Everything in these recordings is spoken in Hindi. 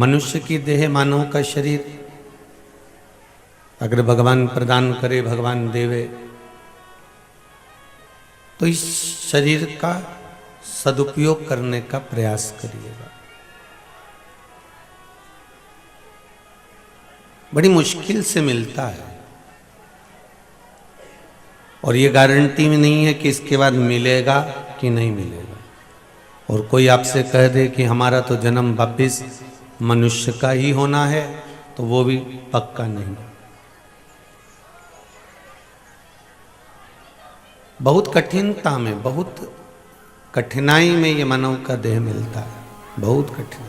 मनुष्य की देह, मानव का शरीर अगर भगवान प्रदान करे, भगवान देवे, तो इस शरीर का सदुपयोग करने का प्रयास करिएगा। बड़ी मुश्किल से मिलता है और ये गारंटी में नहीं है कि इसके बाद मिलेगा कि नहीं मिलेगा। और कोई आपसे कह दे कि हमारा तो जन्म वापिस मनुष्य का ही होना है, तो वो भी पक्का नहीं। बहुत कठिनता में, बहुत कठिनाई में ये मानव का देह मिलता है, बहुत कठिन।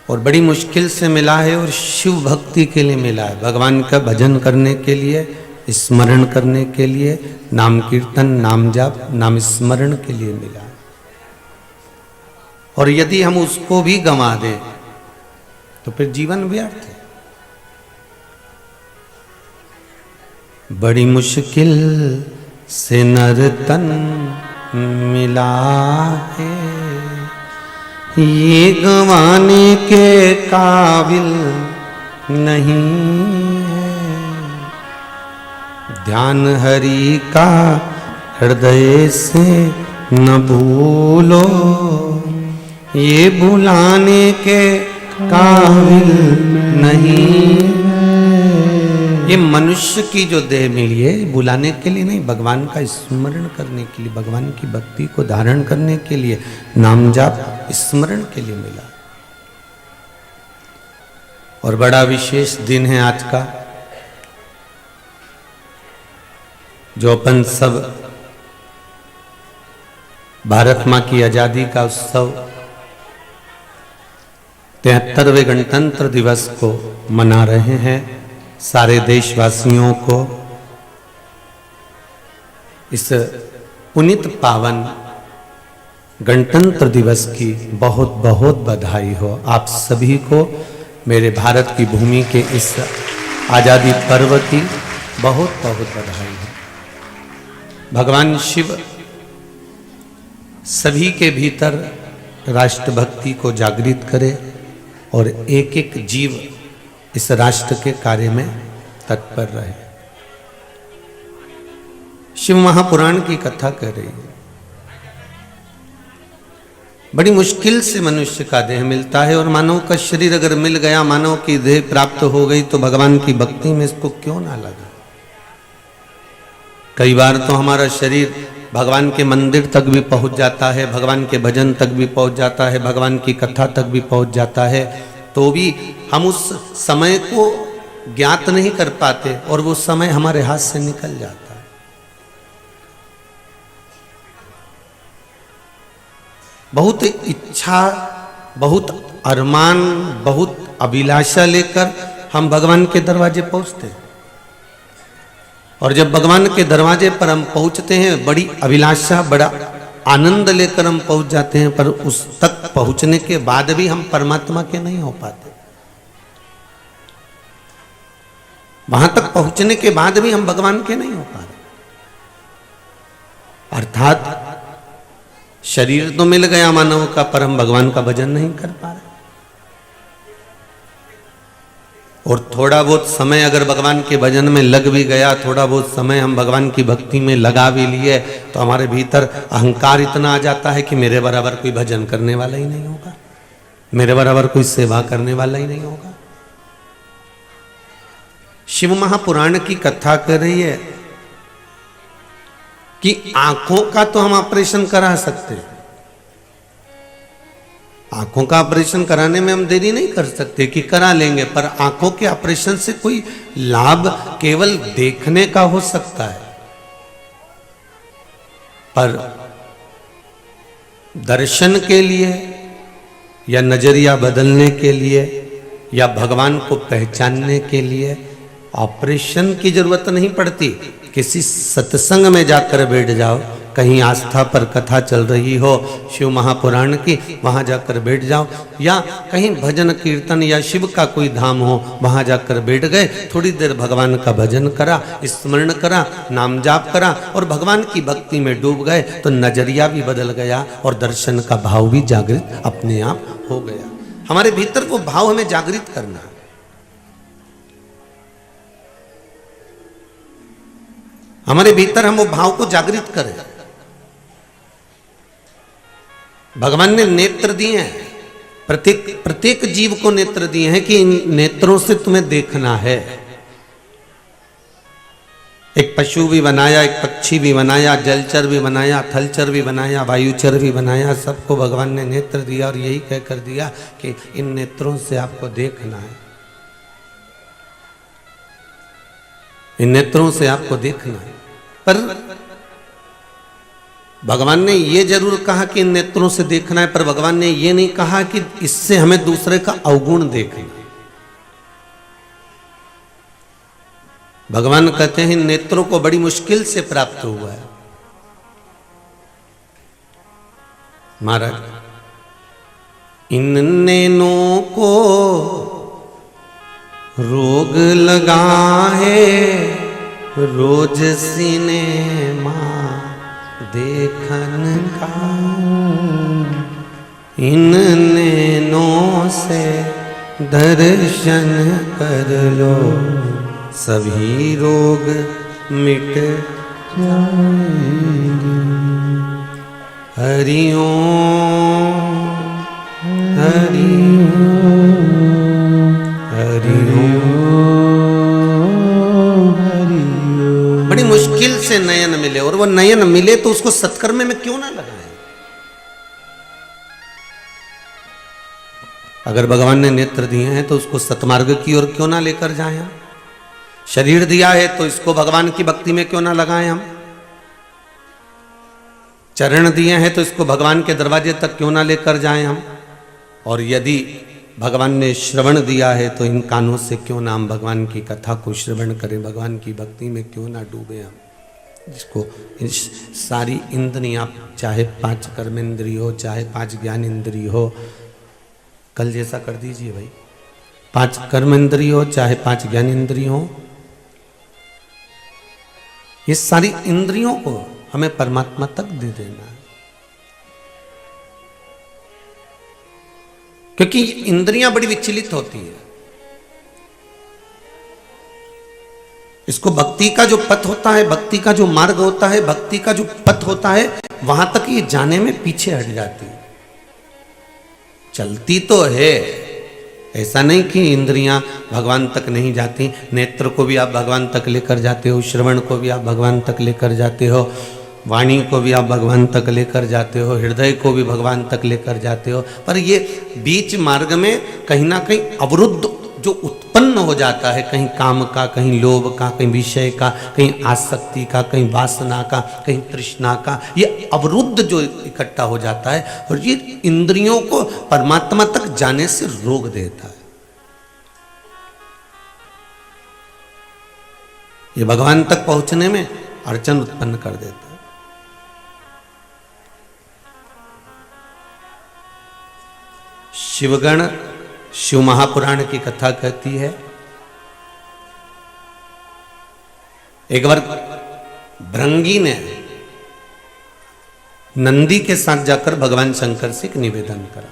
और बड़ी मुश्किल से मिला है और शिव भक्ति के लिए मिला है, भगवान का भजन करने के लिए, स्मरण करने के लिए, नाम कीर्तन, नाम जाप, नाम स्मरण के लिए मिला है। और यदि हम उसको भी गंवा दें तो फिर जीवन व्यर्थ है। बड़ी मुश्किल से नर तन मिला है, ये गंवाने के काबिल नहीं है। ध्यान हरि का हृदय से न भूलो, ये भुलाने के काबिल नहीं। ये मनुष्य की जो देह मिली है, बुलाने के लिए नहीं, भगवान का स्मरण करने के लिए, भगवान की भक्ति को धारण करने के लिए, नाम जाप स्मरण के लिए मिला। और बड़ा विशेष दिन है आज का, जो अपन सब भारत मां की आजादी का उत्सव 73वें गणतंत्र दिवस को मना रहे हैं। सारे देशवासियों को इस पुनीत पावन गणतंत्र दिवस की बहुत बहुत बधाई हो। आप सभी को मेरे भारत की भूमि के इस आजादी पर्व की बहुत बहुत बधाई हो। भगवान शिव सभी के भीतर राष्ट्रभक्ति को जागृत करे और एक एक जीव इस राष्ट्र के कार्य में तत्पर रहे। शिव महापुराण की कथा कर रही है। बड़ी मुश्किल से मनुष्य का देह मिलता है और मानव का शरीर अगर मिल गया, मानव की देह प्राप्त हो गई, तो भगवान की भक्ति में इसको क्यों ना लगा। कई बार तो हमारा शरीर भगवान के मंदिर तक भी पहुंच जाता है, भगवान के भजन तक भी पहुंच जाता है, भगवान की कथा तक भी पहुंच जाता है, तो भी हम उस समय को ज्ञात नहीं कर पाते और वो समय हमारे हाथ से निकल जाता है। बहुत इच्छा, बहुत अरमान, बहुत अभिलाषा लेकर हम भगवान के दरवाजे पहुंचते हैं। और जब भगवान के दरवाजे पर हम पहुंचते हैं, बड़ी अभिलाषा, बड़ा आनंद लेकर हम पहुंच जाते हैं, पर उस तक पहुंचने के बाद भी हम परमात्मा के नहीं हो पाते। वहां तक पहुंचने के बाद भी हम भगवान के नहीं हो पा रहे। अर्थात शरीर तो मिल गया मानव का, पर हम भगवान का भजन नहीं कर पा रहे। और थोड़ा बहुत समय अगर भगवान के भजन में लग भी गया, थोड़ा बहुत समय हम भगवान की भक्ति में लगा भी लिए, तो हमारे भीतर अहंकार इतना आ जाता है कि मेरे बराबर कोई भजन करने वाला ही नहीं होगा, मेरे बराबर कोई सेवा करने वाला ही नहीं होगा। शिव महापुराण की कथा कर रही है कि आंखों का तो हम ऑपरेशन करा सकते हैं, आंखों का ऑपरेशन कराने में हम देरी नहीं कर सकते कि करा लेंगे, पर आंखों के ऑपरेशन से कोई लाभ केवल देखने का हो सकता है, पर दर्शन के लिए या नजरिया बदलने के लिए या भगवान को पहचानने के लिए ऑपरेशन की जरूरत नहीं पड़ती। किसी सत्संग में जाकर बैठ जाओ, कहीं आस्था पर कथा चल रही हो शिव महापुराण की, वहाँ जाकर बैठ जाओ, या कहीं भजन कीर्तन या शिव का कोई धाम हो, वहाँ जाकर बैठ गए, थोड़ी देर भगवान का भजन करा, स्मरण करा, नाम जाप करा और भगवान की भक्ति में डूब गए, तो नजरिया भी बदल गया और दर्शन का भाव भी जागृत अपने आप हो गया। हमारे भीतर वो भाव हमें जागृत करना है। हमारे भीतर हम वो भाव को जागृत करें। भगवान ने नेत्र दिए हैं, प्रत्येक जीव को नेत्र दिए हैं कि इन नेत्रों से तुम्हें देखना है। एक पशु भी बनाया, एक पक्षी भी बनाया, जलचर भी बनाया, थलचर भी बनाया, वायुचर भी बनाया, सबको भगवान ने नेत्र दिया और यही कहकर दिया कि इन नेत्रों से आपको देखना है, इन नेत्रों से आपको देखना है। पर भगवान ने ये जरूर कहा कि इन नेत्रों से देखना है, पर भगवान ने ये नहीं कहा कि इससे हमें दूसरे का अवगुण देखना है। भगवान कहते हैं इन नेत्रों को बड़ी मुश्किल से प्राप्त हुआ है। महाराज, इन नैनों को रोग लगा है रोज सिनेमा देखन का, इन नैनों से दर्शन कर लो सभी रोग मिट जाएंगे। हरि ओम हरि ओम हरि ओम हरि ओम। बड़ी मुश्किल से नयन मिले, और वो नयन मिले तो उसको सत्कर्म में क्यों ना लगाएं। अगर भगवान ने नेत्र दिए हैं तो उसको सतमार्ग की ओर क्यों ना लेकर जाएं हम। शरीर दिया है तो इसको भगवान की भक्ति में क्यों ना लगाएं हम। चरण दिए हैं तो इसको भगवान के दरवाजे तक क्यों ना लेकर जाएं हम। और यदि भगवान ने श्रवण दिया है तो इन कानों से क्यों ना हम भगवान की कथा को श्रवण करें, भगवान की भक्ति में क्यों ना डूबे हम। जिसको सारी इंद्रियां, चाहे 5 कर्मेंद्रिय हो, चाहे 5 ज्ञान इंद्रिय हो, कल जैसा कर दीजिए भाई, 5 कर्मेंद्रिय हो चाहे 5 ज्ञान इंद्रिय हो, ये सारी इंद्रियों को हमें परमात्मा तक दे देना है। क्योंकि इंद्रियां बड़ी विचलित होती है। इसको भक्ति का जो पथ होता है, भक्ति का जो मार्ग होता है, भक्ति का जो पथ होता है, वहां तक ये जाने में पीछे हट जाती है। चलती तो है, ऐसा नहीं कि इंद्रियां भगवान तक नहीं जाती। नेत्र को भी आप भगवान तक लेकर जाते हो, श्रवण को भी आप भगवान तक लेकर जाते हो, वाणी को भी आप भगवान तक लेकर जाते हो, हृदय को भी भगवान तक लेकर जाते हो। पर ये बीच मार्ग में कहीं ना कहीं अवरुद्ध जो उत्पन्न हो जाता है, कहीं काम का, कहीं लोभ का, कहीं विषय का, कहीं आसक्ति का, कहीं वासना का, कहीं तृष्णा का, ये अवरुद्ध जो इकट्ठा हो जाता है और ये इंद्रियों को परमात्मा तक जाने से रोक देता है। ये भगवान तक पहुंचने में अड़चन उत्पन्न कर देता है। शिवगण शिव महापुराण की कथा कहती है, एक बार भृंगी ने नंदी के साथ जाकर भगवान शंकर से एक निवेदन करा।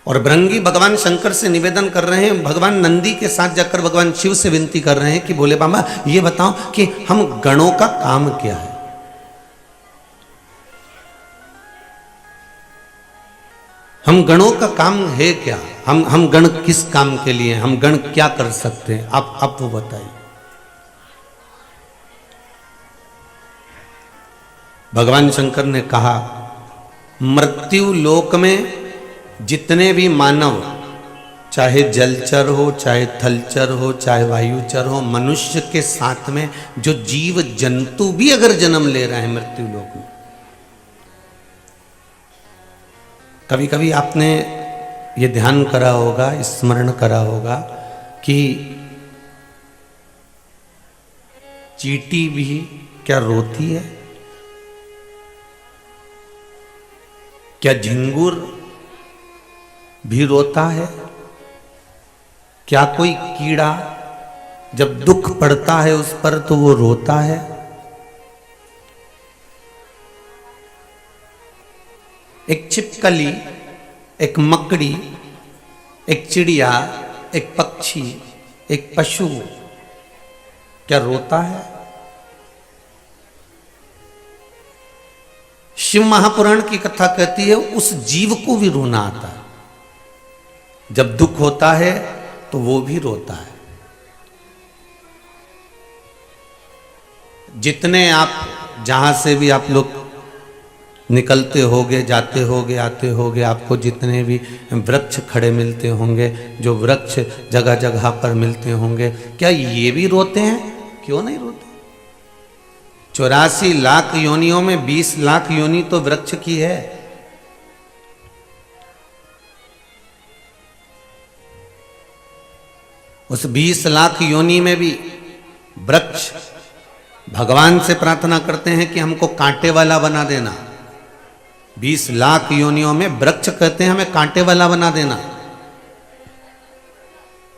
और भृंगी भगवान शंकर से निवेदन कर रहे हैं, भगवान नंदी के साथ जाकर भगवान शिव से विनती कर रहे हैं कि भोले बाबा ये बताओ कि हम गणों का काम क्या है। हम गणों का काम है क्या, हम गण किस काम के लिए, हम गण क्या कर सकते हैं, आप वो बताइए। भगवान शंकर ने कहा, मृत्यु लोक में जितने भी मानव, चाहे जलचर हो, चाहे थलचर हो, चाहे वायुचर हो, मनुष्य के साथ में जो जीव जंतु भी अगर जन्म ले रहे हैं मृत्यु लोक में, कभी कभी आपने ये ध्यान करा होगा, स्मरण करा होगा कि चींटी भी क्या रोती है? क्या झिंगुर भी रोता है? क्या कोई कीड़ा जब दुख पड़ता है उस पर तो वो रोता है? एक छिपकली, एक मकड़ी, एक चिड़िया, एक पक्षी, एक पशु क्या रोता है? शिव महापुराण की कथा कहती है उस जीव को भी रोना आता है। जब दुख होता है तो वो भी रोता है। जितने आप जहां से भी आप लोग निकलते होगे, जाते होगे, आते होगे, आपको जितने भी वृक्ष खड़े मिलते होंगे, जो वृक्ष जगह जगह पर मिलते होंगे, क्या ये भी रोते हैं? क्यों नहीं रोते? 84 लाख योनियों में 20 लाख योनि तो वृक्ष की है। उस 20 लाख योनि में भी वृक्ष भगवान से प्रार्थना करते हैं कि हमको कांटे वाला बना देना। 20 लाख योनियों में वृक्ष कहते हैं हमें कांटे वाला बना देना,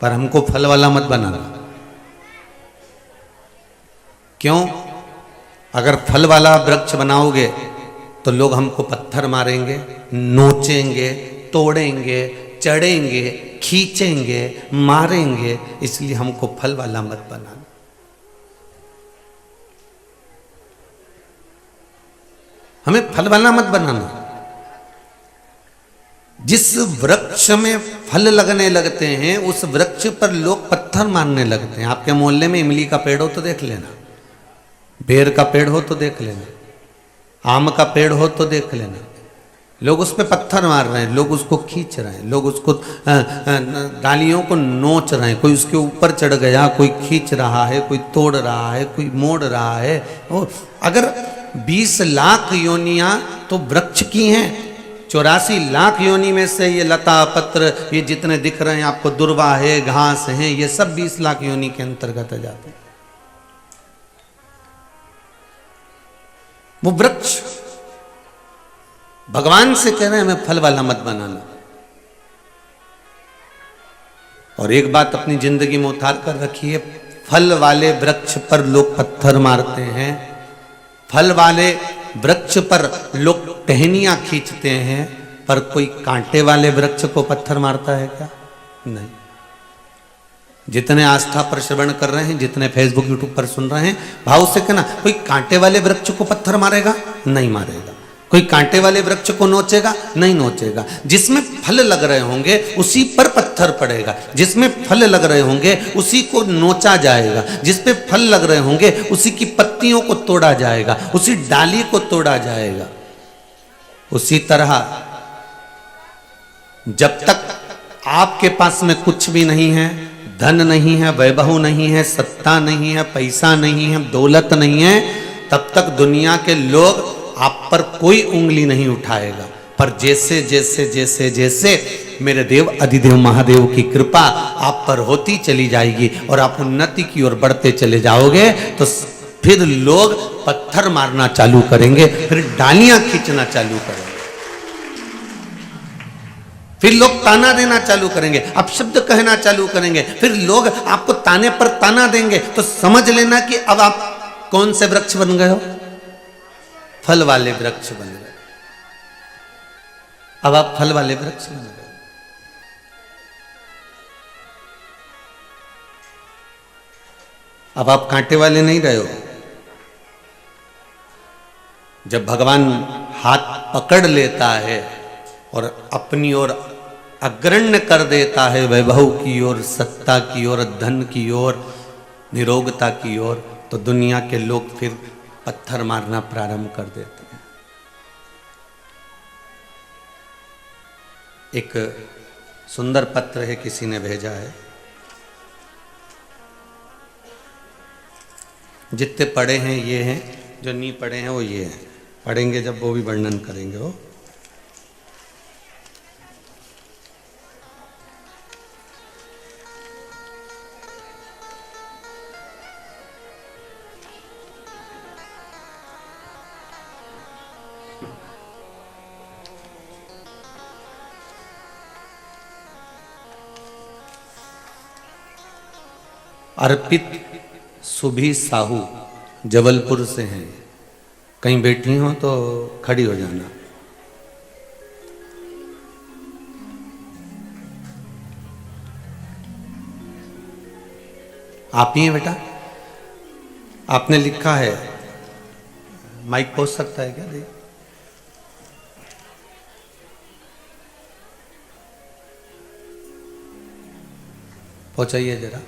पर हमको फल वाला मत बनाना। क्यों? अगर फल वाला वृक्ष बनाओगे तो लोग हमको पत्थर मारेंगे, नोचेंगे, तोड़ेंगे, चढ़ेंगे, खींचेंगे, मारेंगे, इसलिए हमको फल वाला मत बनाना। हमें फल वाला मत बनाना। जिस वृक्ष में फल लगने लगते हैं उस वृक्ष पर लोग पत्थर मारने लगते हैं। आपके मोहल्ले में इमली का पेड़ हो तो देख लेना, बेर का पेड़ हो तो देख लेना, आम का पेड़ हो तो देख लेना, लोग उस पर पत्थर मार रहे हैं, लोग उसको खींच रहे हैं, लोग उसको डालियों को नोच रहे हैं। कोई उसके ऊपर चढ़ गया, कोई खींच रहा है, कोई तोड़ रहा है, कोई मोड़ रहा है। और अगर 20 लाख योनियां तो वृक्ष की हैं, 84 लाख योनि में से ये लता पत्र ये जितने दिख रहे हैं आपको, दुर्वा है, घास है, ये सब 20 लाख योनि के अंतर्गत आ जाते हैं। वो वृक्ष भगवान से कह रहे हैं हमें फल वाला मत बनाना। और एक बात अपनी जिंदगी में उतार कर रखिए, फल वाले वृक्ष पर लोग पत्थर मारते हैं, फल वाले वृक्ष पर लोग टहनियां खींचते हैं, पर कोई कांटे वाले वृक्ष को पत्थर मारता है क्या? नहीं। जितने आस्था पर श्रवण कर रहे हैं, जितने फेसबुक यूट्यूब पर सुन रहे हैं, भाव से कहना कोई कांटे वाले वृक्ष को पत्थर मारेगा? नहीं मारेगा। कोई कांटे वाले वृक्ष को नोचेगा? नहीं नोचेगा। जिसमें फल लग रहे होंगे उसी पर पत्थर पड़ेगा, जिसमें फल लग रहे होंगे उसी को नोचा जाएगा, जिस पे फल लग रहे होंगे उसी की पत्तियों को तोड़ा जाएगा, उसी डाली को तोड़ा जाएगा। उसी तरह जब तक आपके पास में कुछ भी नहीं है, धन नहीं है, वैभव नहीं है, सत्ता नहीं है, पैसा नहीं है, दौलत नहीं है, तब तक दुनिया के लोग आप पर कोई उंगली नहीं उठाएगा। पर जैसे जैसे जैसे जैसे मेरे देव अधिदेव महादेव की कृपा आप पर होती चली जाएगी और आप उन्नति की ओर बढ़ते चले जाओगे, तो फिर लोग पत्थर मारना चालू करेंगे, फिर डालियां खींचना चालू करेंगे, फिर लोग ताना देना चालू करेंगे, अपशब्द कहना चालू करेंगे, फिर लोग आपको ताने पर ताना देंगे। तो समझ लेना कि अब आप कौन से वृक्ष बन गए हो? फल वाले वृक्ष बन गए। अब आप फल वाले वृक्ष बन गए। अब आप कांटे वाले नहीं रहे हो। जब भगवान हाथ पकड़ लेता है और अपनी ओर अग्रण्य कर देता है, वैभव की ओर, सत्ता की ओर, धन की ओर, निरोगता की ओर, तो दुनिया के लोग फिर पत्थर मारना प्रारंभ कर देते हैं। एक सुंदर पत्र है, किसी ने भेजा है, जितने पढ़े हैं ये हैं, जो नहीं पढ़े हैं वो ये हैं। पढ़ेंगे जब वो भी वर्णन करेंगे। वो अर्पित सुभी साहू जबलपुर से हैं। कहीं बैठी हो तो खड़ी हो जाना। आप ही हैं बेटा? आपने लिखा है, माइक पहुंच सकता है क्या? दे पहुंचाइए जरा।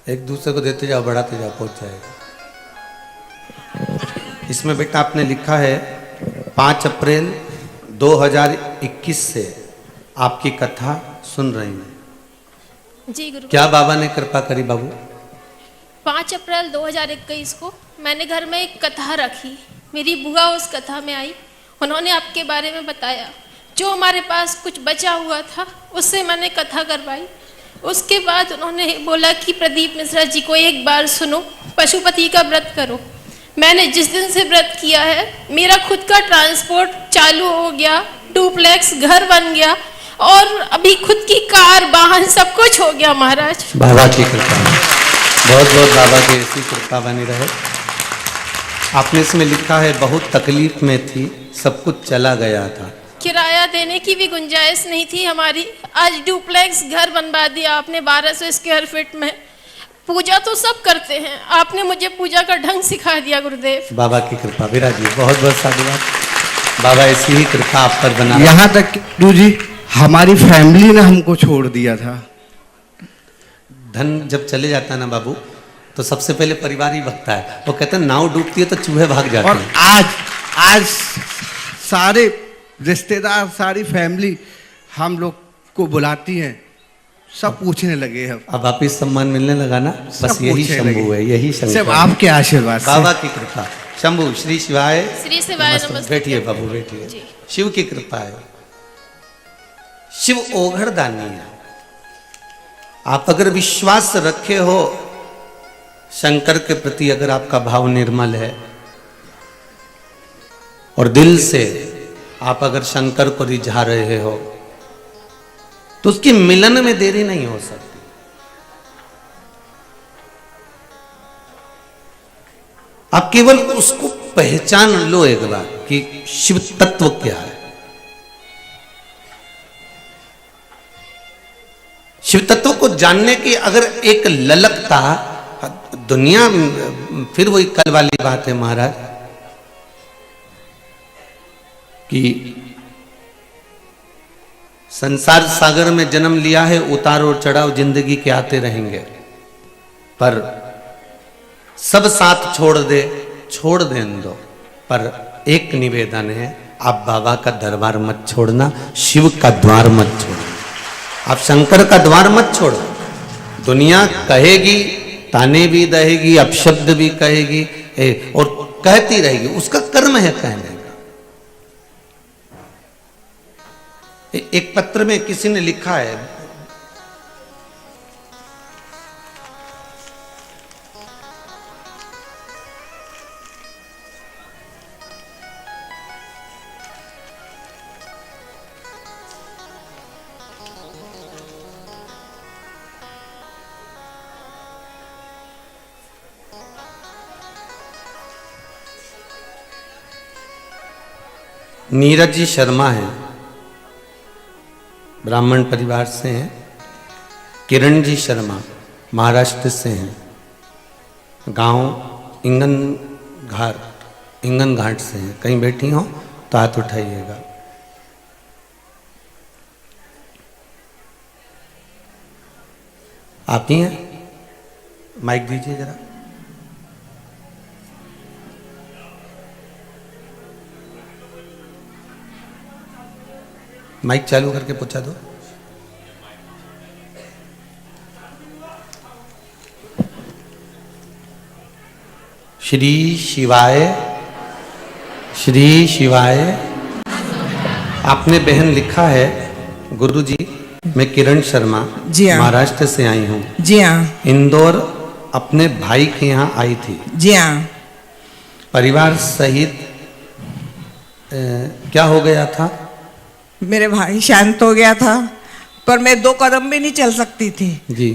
एक दूसरे को देते जाओ, बढ़ाते जाओ, पहुंच जाएगा। इसमें बेटा आपने लिखा है 5 अप्रैल 2021 से आपकी कथा सुन रही हैं। जी गुरु। क्या बाबा ने कृपा करी बाबू? 5 अप्रैल 2021 को मैंने घर में एक कथा रखी। मेरी बुआ उस कथा में आई, उन्होंने आपके बारे में बताया। जो हमारे पास कुछ बचा हुआ था उससे मैंने कथा करवाई। उसके बाद उन्होंने बोला कि प्रदीप मिश्रा जी को एक बार सुनो, पशुपति का व्रत करो। मैंने जिस दिन से व्रत किया है मेरा खुद का ट्रांसपोर्ट चालू हो गया, डुप्लेक्स घर बन गया और अभी खुद की कार वाहन सब कुछ हो गया महाराज। बाबा की कृपा, बहुत बहुत बाबा की ऐसी कृपा बनी रहे। आपने इसमें लिखा है बहुत तकलीफ में थी, सब कुछ चला गया था, किराया देने की भी गुंजाइश नहीं थी हमारी। आज डुप्लेक्स घर बनवा दिया आपने 1200 स्क्वायर फीट में। पूजा तो सब करते हैं, आपने मुझे पूजा का ढंग सिखा दिया गुरुदेव। बाबा की कृपा। विराज जी बहुत बहुत साधुवाद। बाबा ऐसी ही कृपा आप पर बना। यहाँ तक गुरु जी हमारी फैमिली ने हमको छोड़ दिया था। धन जब चले जाता है ना बाबू, तो सबसे पहले परिवार ही भगता है। वो कहते हैं नाव डूबती है तो चूहे भाग जाते और हैं। आज सारे रिश्तेदार, सारी फैमिली हम लोग को बुलाती हैं, सब पूछने लगे हैं। अब वापिस सम्मान मिलने लगा ना, बस यही शंभू है, यही शंकर। सब आपके आशीर्वाद से। बाबा की कृपा। शंभू श्री शिवाय। श्री शिवाय नमस्ते। बैठिए बाबू, बैठिए। शिव की कृपा है। शिव ओघड़ दानी है। आप अगर विश्वास रखे हो शंकर के प्रति, अगर आपका भाव निर्मल है और दिल से आप अगर शंकर को रिझा रहे हो, तो उसकी मिलन में देरी नहीं हो सकती। आप केवल उसको पहचान लो एक बार कि शिव तत्व क्या है। शिव तत्व को जानने की अगर एक ललकता, दुनिया फिर वही कल वाली बात है महाराज कि संसार सागर में जन्म लिया है, उतार और चढ़ाव जिंदगी के आते रहेंगे, पर सब साथ छोड़ दें दो। पर एक निवेदन है, आप बाबा का दरबार मत छोड़ना, शिव का द्वार मत छोड़ना, आप शंकर का द्वार मत छोड़ो। दुनिया कहेगी, ताने भी दहेगी, अपशब्द भी कहेगी और कहती रहेगी, उसका कर्म है कहने का। एक पत्र में किसी ने लिखा है, नीरज जी शर्मा हैं, ब्राह्मण परिवार से हैं। किरण जी शर्मा महाराष्ट्र से हैं, गांव इंगन घाट से हैं। कहीं बैठी हो तो हाथ उठाइएगा। आप ही हैं? माइक दीजिए जरा। माइक चालू करके पूछा दो। श्री शिवाय, श्री शिवाय। आपने बहन लिखा है, गुरुजी मैं किरण शर्मा जी हाँ। महाराष्ट्र से आई हूँ। जी हाँ। इंदौर अपने भाई के यहाँ आई थी। जी हाँ। परिवार सहित क्या हो गया था? मेरे भाई शांत हो गया था पर मैं 2 कदम भी नहीं चल सकती थी। जी।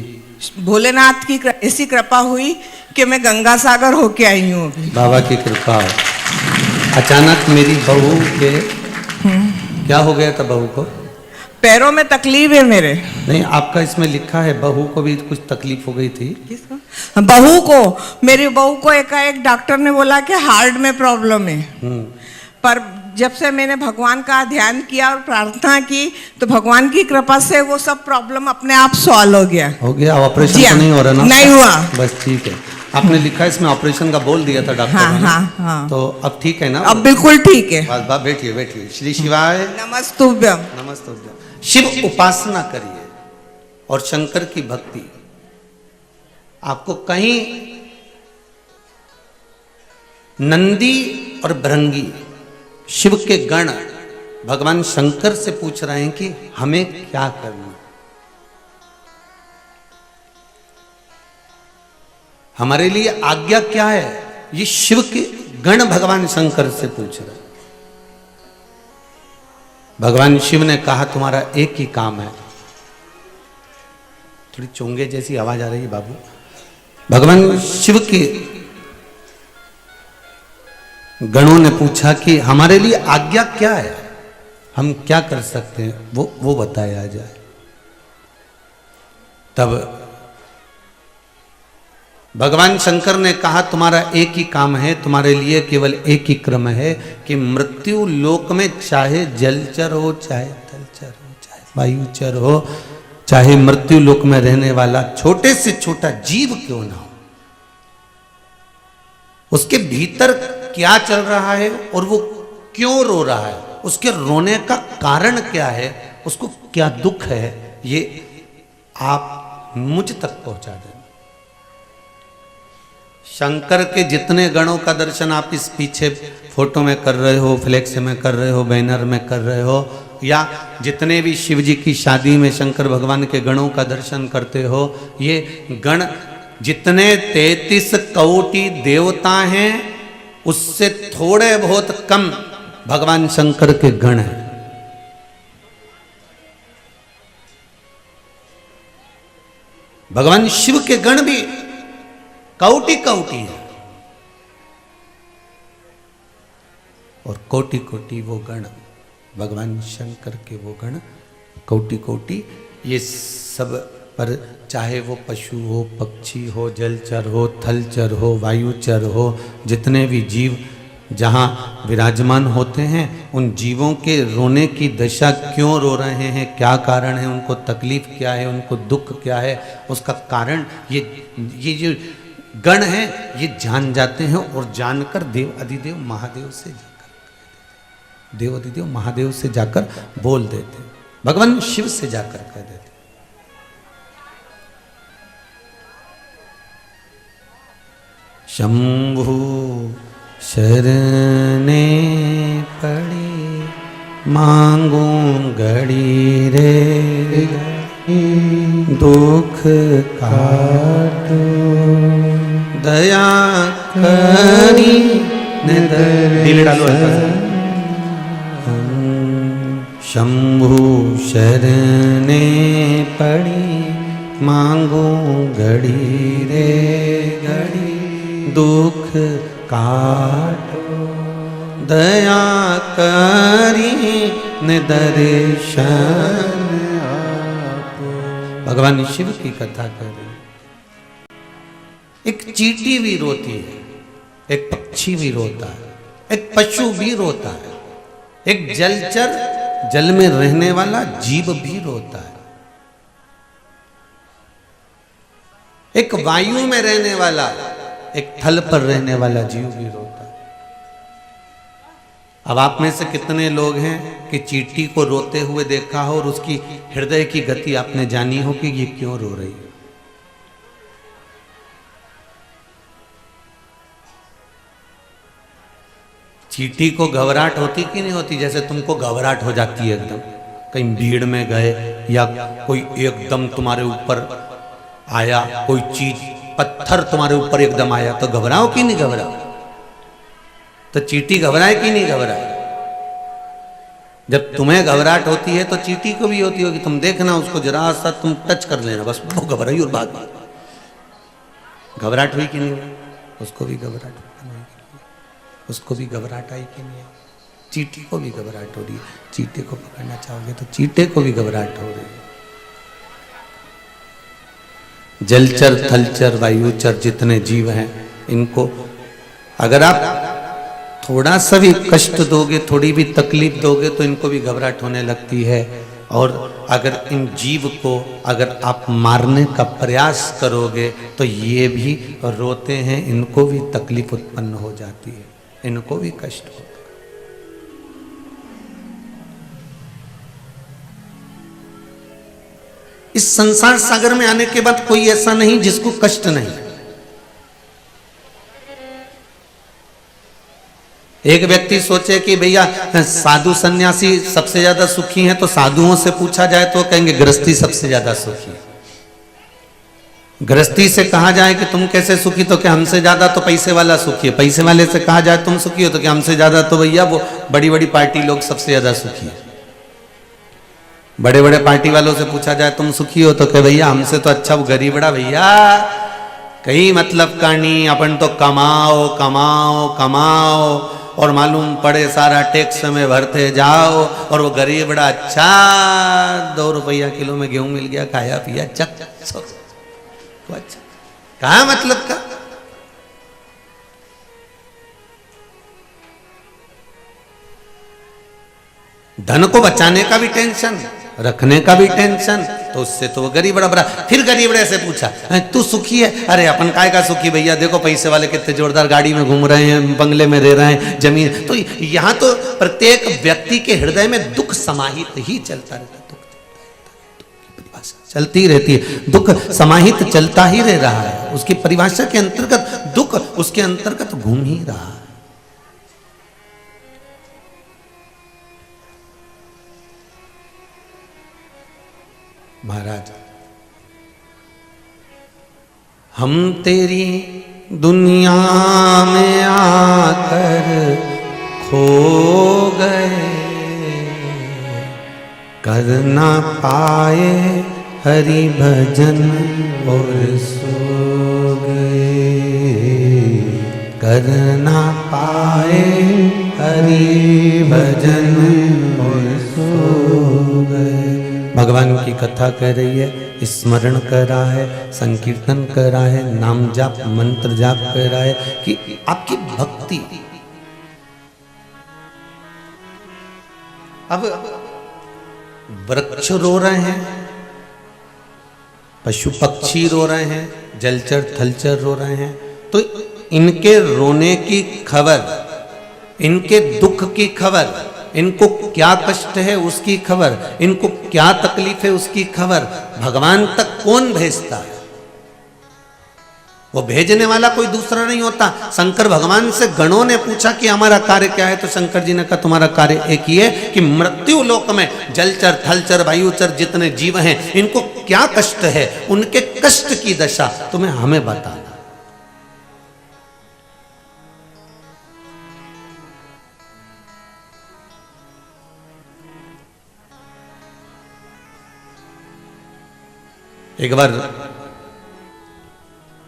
भोलेनाथ की ऐसी कृपा हुई कि मैं गंगा सागर होके आई हूँ अभी। बाबा की कृपा। अचानक मेरी बहू के क्या हो गया था? बहू को पैरों में तकलीफ है मेरे। नहीं, आपका इसमें लिखा है बहू को भी कुछ तकलीफ हो गई थी। किसको? बहू को। मेरी बहू को एकाएक डॉक्टर ने बोला कि हार्ट में प्रॉब्लम है। पर जब से मैंने भगवान का ध्यान किया और प्रार्थना की तो भगवान की कृपा से वो सब प्रॉब्लम अपने आप सॉल्व हो गया। हो गया? ऑपरेशन जी तो नहीं हो रहा ना? नहीं हुआ। बस ठीक है। आपने लिखा है इसमें ऑपरेशन का बोल दिया था डॉक्टर हाँ, ने। हाँ। तो अब ठीक है ना? अब बिल्कुल ठीक है। बस बस बैठिए बैठिए। श्री शिवाय नमस्तुभ्यम। नमस्तुभ्यम। शिव उपासना करिए और शंकर की भक्ति। आपको कहीं नंदी और भृंगी शिव के गण भगवान शंकर से पूछ रहे हैं कि हमें क्या करना, हमारे लिए आज्ञा क्या है। ये शिव के गण भगवान शंकर से पूछ रहे हैं। भगवान शिव ने कहा तुम्हारा एक ही काम है। थोड़ी चोंगे जैसी आवाज आ रही है बाबू। भगवान शिव के गणों ने पूछा कि हमारे लिए आज्ञा क्या है, हम क्या कर सकते हैं, वो बताया जाए। तब भगवान शंकर ने कहा तुम्हारा एक ही काम है, तुम्हारे लिए केवल एक ही क्रम है कि मृत्यु लोक में चाहे जलचर हो, चाहे थलचर हो, चाहे वायुचर हो, चाहे मृत्यु लोक में रहने वाला छोटे से छोटा जीव क्यों ना हो, उसके भीतर क्या चल रहा है और वो क्यों रो रहा है, उसके रोने का कारण क्या है, उसको क्या दुख है, ये आप मुझ तक पहुंचा दें। शंकर के जितने गणों का दर्शन आप इस पीछे फोटो में कर रहे हो, फ्लेक्स में कर रहे हो, बैनर में कर रहे हो, या जितने भी शिव जी की शादी में शंकर भगवान के गणों का दर्शन करते हो, ये गण जितने 33 कोटि देवता हैं उससे थोड़े बहुत कम भगवान शंकर के गण हैं। भगवान शिव के गण भी कोटि कोटि है और कोटि कोटि वो गण भगवान शंकर के वो गण कोटि कोटि। ये सब पर चाहे वो पशु हो, पक्षी हो, जलचर हो, थलचर हो, वायुचर हो, जितने भी जीव जहाँ विराजमान होते हैं, उन जीवों के रोने की दशा क्यों रो रहे हैं, क्या कारण है, उनको तकलीफ क्या है, उनको दुख क्या है, उसका कारण ये जो गण है ये जान जाते हैं और जानकर देव अधिदेव महादेव से जाकर, देव अधिदेव महादेव से जाकर बोल देते हैं, भगवान शिव से जाकर कह देते। शंभु शरणे पड़ी मांगू घड़ी रे दुख काटो दया करी दिल डालो। शंभु शरणे पड़ी मांगू घड़ी रे घड़ी दुख काटो दया करी दर्शन आपो। भगवान शिव की कथा करें। एक चींटी भी रोती है, एक पक्षी भी रोता है, एक पशु भी रोता है, एक जलचर जल में रहने वाला जीव भी रोता है, एक वायु में रहने वाला, एक थल पर रहने वाला जीव भी रोता है। अब आप में से कितने लोग हैं कि चींटी को रोते हुए देखा हो और उसकी हृदय की गति आपने जानी हो कि ये क्यों रो रही है? चींटी को घबराहट होती कि नहीं होती? जैसे तुमको घबराहट हो जाती है एकदम, कहीं भीड़ में गए या कोई एकदम तुम्हारे ऊपर आया, कोई चीज पत्थर तुम्हारे ऊपर एकदम आया तो घबराओ कि नहीं घबराओ? तो चींटी घबराए कि नहीं घबराए? जब तुम्हें घबराहट होती है तो चींटी को भी होती होगी। तुम देखना, उसको जरा सा तुम टच कर लेना, बस वो घबराई और भाग गई। घबराहट हुई कि नहीं हुई? उसको भी घबराहट हुई, उसको भी घबराहट आई कि नहीं? चींटी को भी घबराहट हो रही है। चींटे को पकड़ना चाहोगे तो चींटे को भी घबराहट हो रही है। जलचर, थलचर, वायुचर जितने जीव हैं, इनको अगर आप थोड़ा सा भी कष्ट दोगे, थोड़ी भी तकलीफ दोगे तो इनको भी घबराहट होने लगती है। और अगर इन जीव को अगर आप मारने का प्रयास करोगे तो ये भी रोते हैं, इनको भी तकलीफ उत्पन्न हो जाती है, इनको भी कष्ट होता है। इस संसार सागर में आने के बाद कोई ऐसा नहीं जिसको कष्ट नहीं। एक व्यक्ति सोचे कि भैया साधु सन्यासी सबसे ज्यादा सुखी हैं, तो साधुओं से पूछा जाए तो कहेंगे गृहस्थी सबसे ज्यादा सुखी है। गृहस्थी से कहा जाए कि तुम कैसे सुखी, तो क्या हमसे ज्यादा तो पैसे वाला सुखी है। पैसे वाले से कहा जाए तुम सुखी हो, तो क्या हमसे ज्यादा तो भैया वो बड़ी बड़ी पार्टी लोग सबसे ज्यादा सुखी है। बड़े बड़े पार्टी वालों से पूछा जाए तुम सुखी हो, तो क्या भैया हमसे तो अच्छा वो गरीबड़ा भैया, कहीं मतलब का नहीं, अपन तो कमाओ कमाओ कमाओ और मालूम पड़े सारा टैक्स में भरते जाओ, और वो गरीब बड़ा अच्छा 2 रुपया किलो में गेहूं मिल गया, खाया पिया चक तो अच्छा, कहा मतलब का। धन को बचाने का भी टेंशन, रखने का भी टेंशन, तो उससे तो वो गरीब बड़ा बड़ा। फिर गरीब बड़े से पूछा तू सुखी है? अरे अपन काय का सुखी भैया, देखो पैसे वाले कितने जोरदार गाड़ी में घूम रहे हैं, बंगले में रह रहे हैं, जमीन। तो यहाँ तो प्रत्येक व्यक्ति के हृदय में दुख समाहित ही चलता रहता है। दुख की परिभाषा चलती रहती है, दुख समाहित चलता ही रह रहा है। उसकी परिभाषा के अंतर्गत दुख उसके अंतर्गत घूम ही रहा है। महाराज, हम तेरी दुनिया में आकर खो गए, कर ना पाए हरि भजन और सो गए, कर ना पाए हरि भजन और सो गए। भगवान की कथा कह रही है, स्मरण कर रहा है, संकीर्तन कर रहा है, नाम जाप मंत्र जाप कर रहा है कि आपकी भक्ति। अब वृक्ष रो रहे हैं, पशु पक्षी रो रहे हैं, जलचर थलचर रो रहे हैं, तो इनके रोने की खबर, इनके दुख की खबर, इनको क्या कष्ट है उसकी खबर, इनको क्या तकलीफ है उसकी खबर भगवान तक कौन भेजता है? वो भेजने वाला कोई दूसरा नहीं होता। शंकर भगवान से गणों ने पूछा कि हमारा कार्य क्या है, तो शंकर जी ने कहा तुम्हारा कार्य एक ही है कि मृत्यु लोक में जलचर थलचर वायुचर जितने जीव हैं, इनको क्या कष्ट है, उनके कष्ट की दशा तुम्हें हमें बताना। एक बार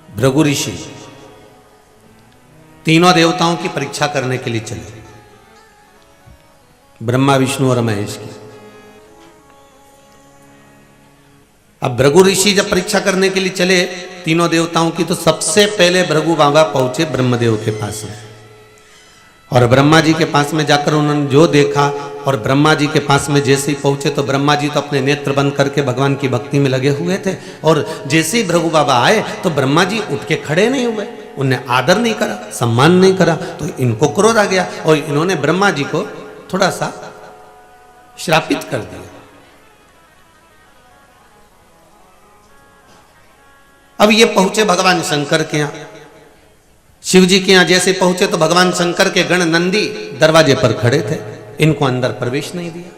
भृगु ऋषि तीनों देवताओं की परीक्षा करने के लिए चले, ब्रह्मा विष्णु और महेश की। अब भृगु ऋषि जब परीक्षा करने के लिए चले तीनों देवताओं की, तो सबसे पहले भृगु बाबा पहुंचे ब्रह्मदेव के पास में, और ब्रह्मा जी के पास में जाकर उन्होंने जो देखा, और ब्रह्मा जी के पास में जैसे ही पहुंचे तो ब्रह्मा जी तो अपने नेत्र बंद करके भगवान की भक्ति में लगे हुए थे, और जैसे ही भृगु बाबा आए तो ब्रह्मा जी उठ के खड़े नहीं हुए, उन्हें आदर नहीं करा, सम्मान नहीं करा। तो इनको क्रोध आ गया और इन्होंने ब्रह्मा जी को थोड़ा सा श्रापित कर दिया। अब ये पहुंचे भगवान शंकर के यहाँ, शिव जी के यहाँ जैसे पहुंचे तो भगवान शंकर के गण नंदी दरवाजे पर खड़े थे, इनको अंदर प्रवेश नहीं दिया।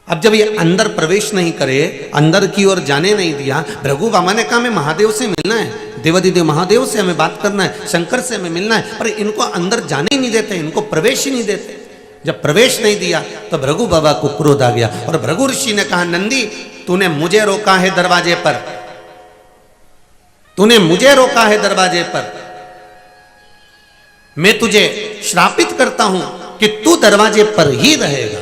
अब जब ये अंदर प्रवेश नहीं करे, अंदर की ओर जाने नहीं दिया, भृगु बाबा ने कहा मैं महादेव से मिलना है, देवादिदेव महादेव से हमें बात करना है, शंकर से हमें मिलना है, पर इनको अंदर जाने ही नहीं देते, इनको प्रवेश ही नहीं देते। जब प्रवेश नहीं दिया तो भृगु बाबा को क्रोध आ गया और भृगु ऋषि ने कहा, नंदी तूने मुझे रोका है दरवाजे पर, तूने मुझे रोका है दरवाजे पर, मैं तुझे श्रापित करता हूं कि तू दरवाजे पर ही रहेगा।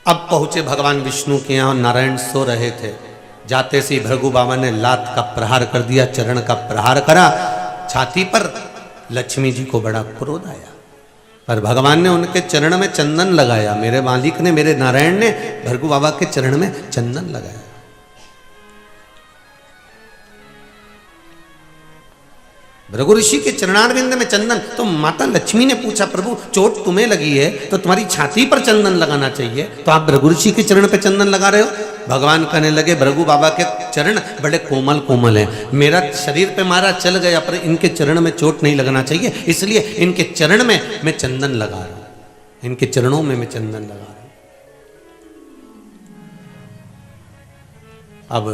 अब पहुंचे भगवान विष्णु के यहां, नारायण सो रहे थे। जाते से भृगु बाबा ने लात का प्रहार कर दिया, चरण का प्रहार करा छाती पर। लक्ष्मी जी को बड़ा क्रोध आया, पर भगवान ने उनके चरण में चंदन लगाया। मेरे मालिक ने, मेरे नारायण ने भृगु बाबा के चरण में चंदन लगाया। भृगु ऋषि के चरणारविंद में चंदन। तो माता लक्ष्मी ने पूछा, प्रभु चोट तुम्हें लगी है तो तुम्हारी छाती पर चंदन लगाना चाहिए, तो आप भृगु ऋषि के चरण पे चंदन लगा रहे हो। भगवान कहने लगे, भृगु बाबा के चरण बड़े कोमल कोमल हैं, मेरा शरीर पे मारा चल गया पर इनके चरण में चोट नहीं लगना चाहिए, इसलिए इनके चरण में मैं चंदन लगा रहा हूं, इनके चरणों में मैं चंदन लगा रहा हूं। अब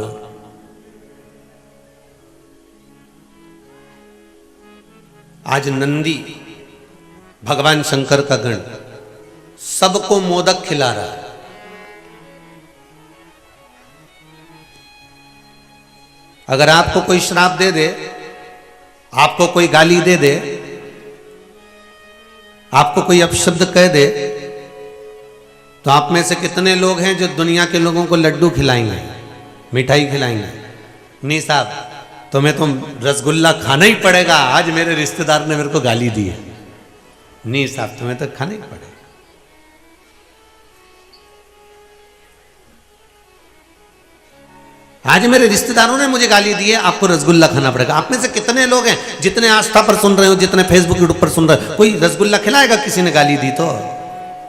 आज नंदी भगवान शंकर का गण सबको मोदक खिला रहा है। अगर आपको कोई श्राप दे दे, आपको कोई गाली दे दे, आपको कोई अपशब्द कह दे, तो आप में से कितने लोग हैं जो दुनिया के लोगों को लड्डू खिलाएंगे, मिठाई खिलाएंगे? नहीं साहब, तुम्हें तो रसगुल्ला खाना ही पड़ेगा। आज मेरे रिश्तेदार ने मेरे को गाली दी है। नहीं साहब, तुम्हें तो खाना ही पड़ेगा। आज मेरे रिश्तेदारों ने मुझे गाली दी है, आपको रसगुल्ला खाना पड़ेगा। आप में से कितने लोग हैं जितने आस्था पर सुन रहे हो, जितने फेसबुक यूट्यूब पर सुन रहे हो, कोई रसगुल्ला खिलाएगा? किसी ने गाली दी तो,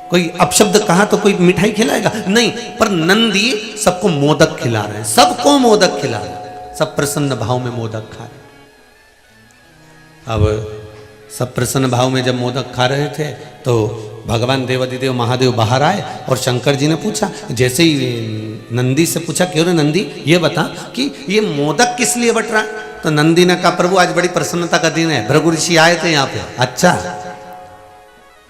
कोई अपशब्द कहा तो कोई मिठाई खिलाएगा? नहीं। पर नंदी सबको मोदक खिला रहे हैं, सबको मोदक खिला रहे हैं, सब प्रसन्न भाव में मोदक खा रहे। अब सब प्रसन्न भाव में जब मोदक खा रहे थे तो भगवान देवादिदेव महादेव बाहर आए और शंकर जी ने पूछा, जैसे ही नंदी से पूछा, क्यों रे नंदी ये बता कि ये मोदक किस लिए बट रहा है? तो नंदी ने कहा, प्रभु आज बड़ी प्रसन्नता का दिन है, भृगु ऋषि आए थे यहाँ पे। अच्छा,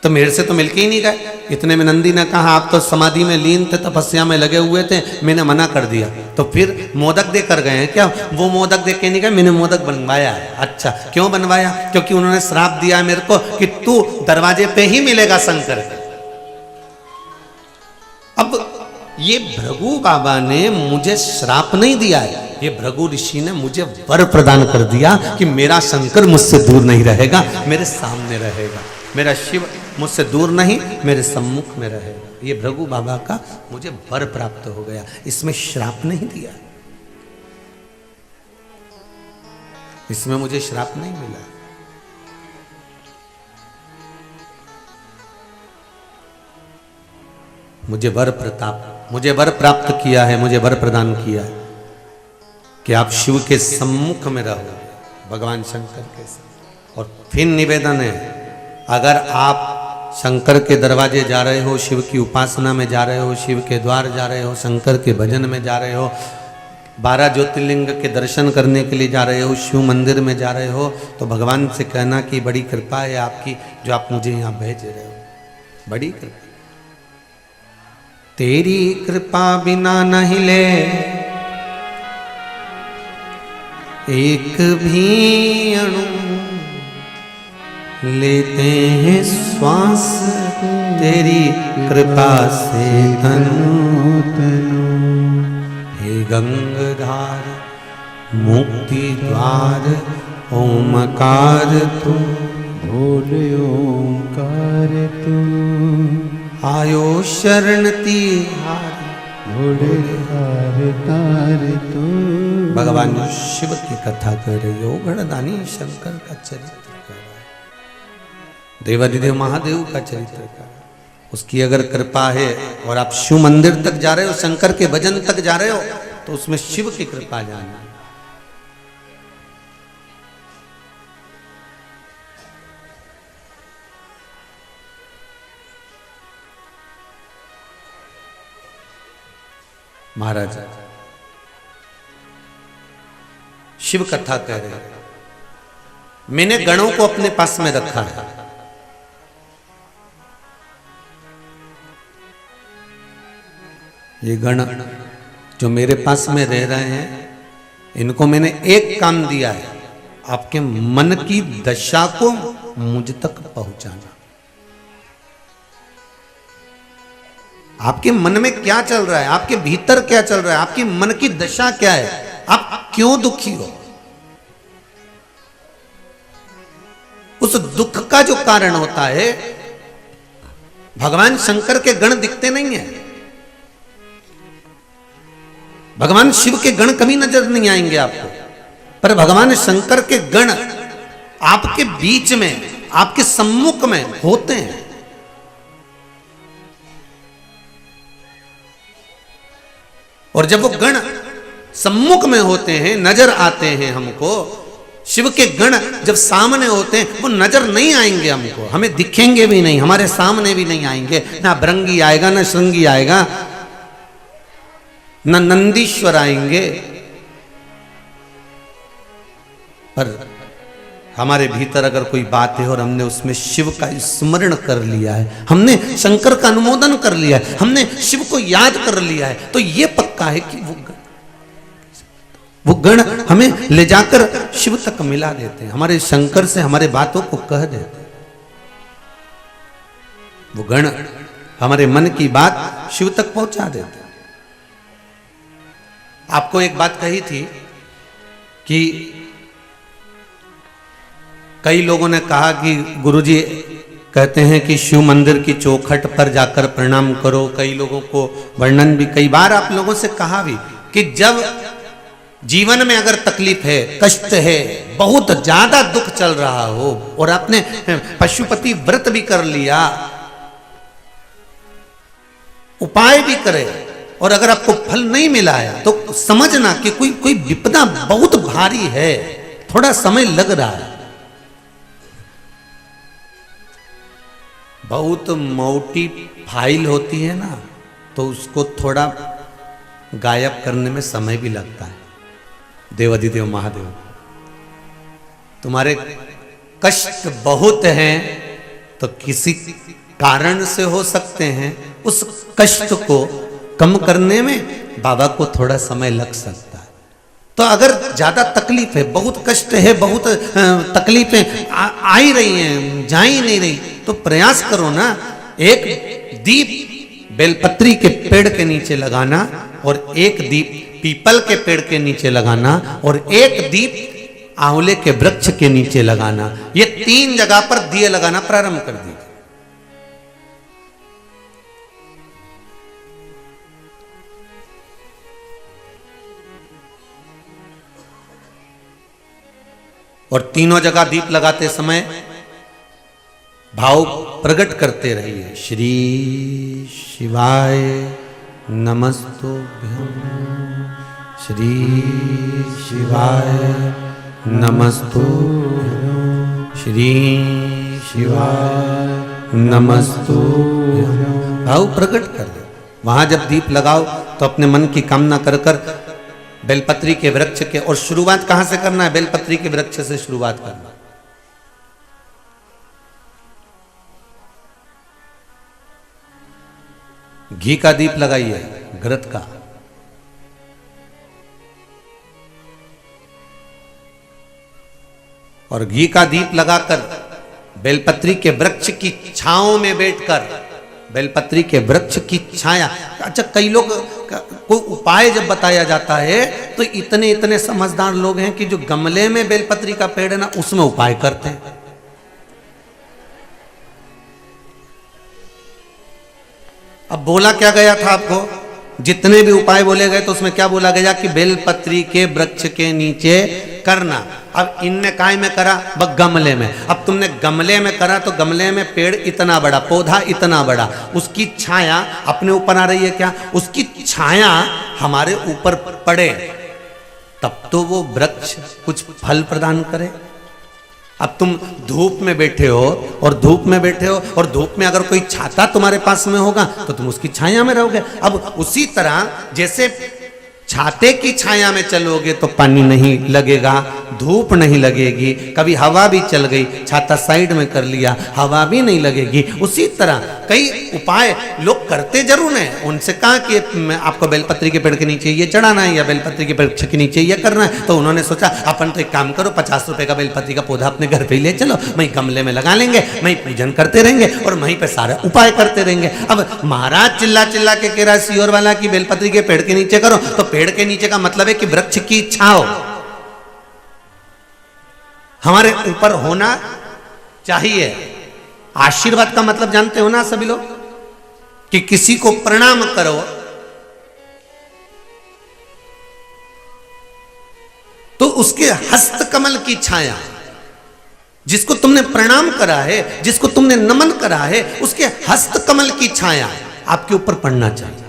तो मेरे से तो मिलके ही नहीं गए। इतने में नंदी ने कहा, आप तो समाधि में लीन थे, तपस्या में लगे हुए थे, मैंने मना कर दिया। तो फिर मोदक दे कर गए हैं क्या? वो मोदक दे के नहीं गए, मैंने मोदक बनवाया है। अच्छा, क्यों बनवाया? क्योंकि उन्होंने श्राप दिया है मेरे को कि तू दरवाजे पे ही मिलेगा शंकर। अब ये भृगु बाबा ने मुझे श्राप नहीं दिया है, ये भृगु ऋषि ने मुझे वर प्रदान कर दिया कि मेरा शंकर मुझसे दूर नहीं रहेगा, मेरे सामने रहेगा, मेरा शिव मुझसे दूर नहीं, मेरे सम्मुख में रहेगा। ये भृगु बाबा का मुझे वर प्राप्त हो गया, इसमें श्राप नहीं दिया, इसमें मुझे श्राप नहीं मिला। मुझे वर प्रताप, मुझे वर प्राप्त किया है, मुझे वर प्रदान किया है कि आप शिव के सम्मुख में रहो, भगवान शंकर के साथ। और फिर निवेदन है, अगर आप शंकर के दरवाजे जा रहे हो, शिव की उपासना में जा रहे हो, शिव के द्वार जा रहे हो, शंकर के भजन में जा रहे हो, 12 ज्योतिर्लिंग के दर्शन करने के लिए जा रहे हो, शिव मंदिर में जा रहे हो, तो भगवान से कहना कि बड़ी कृपा है आपकी जो आप मुझे यहाँ भेज रहे हो, बड़ी कृपा। तेरी कृपा बिना नहीं ले एक भी अणु, लेते हैं श्वास तेरी कृपा से तनु तनु। हे गंगाधार मुक्ति द्वार ओमकार तू, बोले ओंकार तू, आयो शरण तिहारी, भोले तार तार तू। भगवान शिव की कथा कर रही हो, गणदानी शंकर का चरित्र कर रहा है, देवादिदेव महादेव का चरित्र कर रहा है। उसकी अगर कृपा है और आप शिव मंदिर तक जा रहे हो, शंकर के भजन तक जा रहे हो, तो उसमें शिव की कृपा जाना। महाराज शिव कथा कह रहे हैं। मैंने गणों को अपने पास में रखा है। ये गण जो मेरे पास में रह रहे हैं, इनको मैंने एक काम दिया है, आपके मन की दशा को मुझ तक पहुंचाना। आपके मन में क्या चल रहा है, आपके भीतर क्या चल रहा है, आपकी मन की दशा क्या है, आप क्यों दुखी हो। उस दुख का जो कारण होता है, भगवान शंकर के गण दिखते नहीं है, भगवान शिव के गण कभी नजर नहीं आएंगे आपको, पर भगवान शंकर के गण आपके बीच में, आपके सम्मुख में होते हैं। और जब वो गण सम्मुख में होते हैं, नजर आते हैं हमको, शिव के गण जब सामने होते हैं, वो नजर नहीं आएंगे हमको, हमें दिखेंगे भी नहीं, हमारे सामने भी नहीं आएंगे। ना भृंगी आएगा, ना श्रृंगी आएगा, ना नंदीश्वर आएंगे, पर हमारे भीतर अगर कोई बात है और हमने उसमें शिव का स्मरण कर लिया है, हमने शंकर का अनुमोदन कर लिया है, हमने शिव को याद कर लिया है, तो ये पक्का है कि वो गण हमें ले जाकर शिव तक मिला देते हैं, हमारे शंकर से हमारे बातों को कह देते हैं। वो गण हमारे मन की बात शिव तक पहुंचा देते हैं। आपको एक बात कही थी कि कई लोगों ने कहा कि गुरुजी कहते हैं कि शिव मंदिर की चौखट पर जाकर प्रणाम करो। कई लोगों को वर्णन भी कई बार आप लोगों से कहा भी कि जब जीवन में अगर तकलीफ है, कष्ट है, बहुत ज्यादा दुख चल रहा हो और आपने पशुपति व्रत भी कर लिया, उपाय भी करे, और अगर आपको फल नहीं मिला है तो समझना कि कोई विपदा बहुत भारी है, थोड़ा समय लग रहा है। बहुत मोटी फाइल होती है ना, तो उसको थोड़ा गायब करने में समय भी लगता है। देवाधिदेव महादेव, तुम्हारे कष्ट बहुत हैं तो किसी कारण से हो सकते हैं, उस कष्ट को कम करने में बाबा को थोड़ा समय लग सकता है। तो अगर ज्यादा तकलीफ है, बहुत कष्ट है, बहुत तकलीफें आ ही रही हैं, जा ही नहीं रही, तो प्रयास करो ना, एक दीप बेलपत्री के पेड़ के नीचे लगाना, और एक दीप पीपल के पेड़ के नीचे लगाना, और एक दीप आंवले के वृक्ष के नीचे लगाना। ये 3 जगह पर दिए लगाना प्रारंभ कर दीजिए। और तीनों जगह दीप लगाते समय भाव प्रकट करते रहिए। श्री शिवाय नमस्तुभ्यं, श्री शिवाय नमस्तुभ्यं, श्री शिवाय नमस्तुभ्यं। भाव प्रकट कर दो। वहां जब दीप लगाओ तो अपने मन की कामना कर कर बेलपत्री के वृक्ष के, और शुरुआत कहां से करना है? बेलपत्री के वृक्ष से शुरुआत करना। घी का दीप लगाइए, घृत का, और घी का दीप लगाकर बेलपत्री के वृक्ष की छांव में बैठकर, बेलपत्री के वृक्ष की छाया। अच्छा, कई लोग कोई उपाय जब बताया जाता है तो इतने इतने समझदार लोग हैं कि जो गमले में बेलपत्री का पेड़ है ना, उसमें उपाय करते हैं। अब बोला क्या गया था आपको? जितने भी उपाय बोले गए तो उसमें क्या बोला गया कि बेलपत्री के वृक्ष के नीचे करना। अब इनने काय में करा? बस गमले में। अब तुमने गमले में करा तो गमले में पेड़ इतना बड़ा, पौधा इतना बड़ा, उसकी छाया अपने ऊपर आ रही है क्या? उसकी छाया हमारे ऊपर पड़े तब तो वो वृक्ष कुछ फल प्रदान करे। अब तुम धूप में बैठे हो और धूप में बैठे हो और धूप में अगर कोई छाता तुम्हारे पास में होगा तो तुम उसकी छाया में रहोगे। अब उसी तरह जैसे छाते की छाया में चलोगे तो पानी नहीं लगेगा, धूप नहीं लगेगी, कभी हवा भी चल गई, छाता साइड में कर लिया, हवा भी नहीं लगेगी। उसी तरह कई उपाय लोग करते जरूर हैं। उनसे कहा कि आपको बेलपत्री के पेड़ के नीचे ये चढ़ाना है या बेलपत्री के पेड़ के नीचे ये करना है, तो उन्होंने सोचा अपन तो एक काम करो, 50 रुपए का बेलपत्री का पौधा अपने घर पे ही ले चलो, वहीं गमले में लगा लेंगे, वहीं पूजन करते रहेंगे और वहीं पे सारे उपाय करते रहेंगे। अब महाराज चिल्ला चिल्ला के कह रहा सियोर वाला की बेलपत्री के पेड़ के नीचे करो, तो पेड़ के नीचे का मतलब है कि वृक्ष की छांव हमारे ऊपर होना चाहिए। आशीर्वाद का मतलब जानते हो ना सभी लोग, कि किसी को प्रणाम करो तो उसके हस्त कमल की छाया, जिसको तुमने प्रणाम करा है, जिसको तुमने नमन करा है, उसके हस्त कमल की छाया आपके ऊपर पड़ना चाहिए।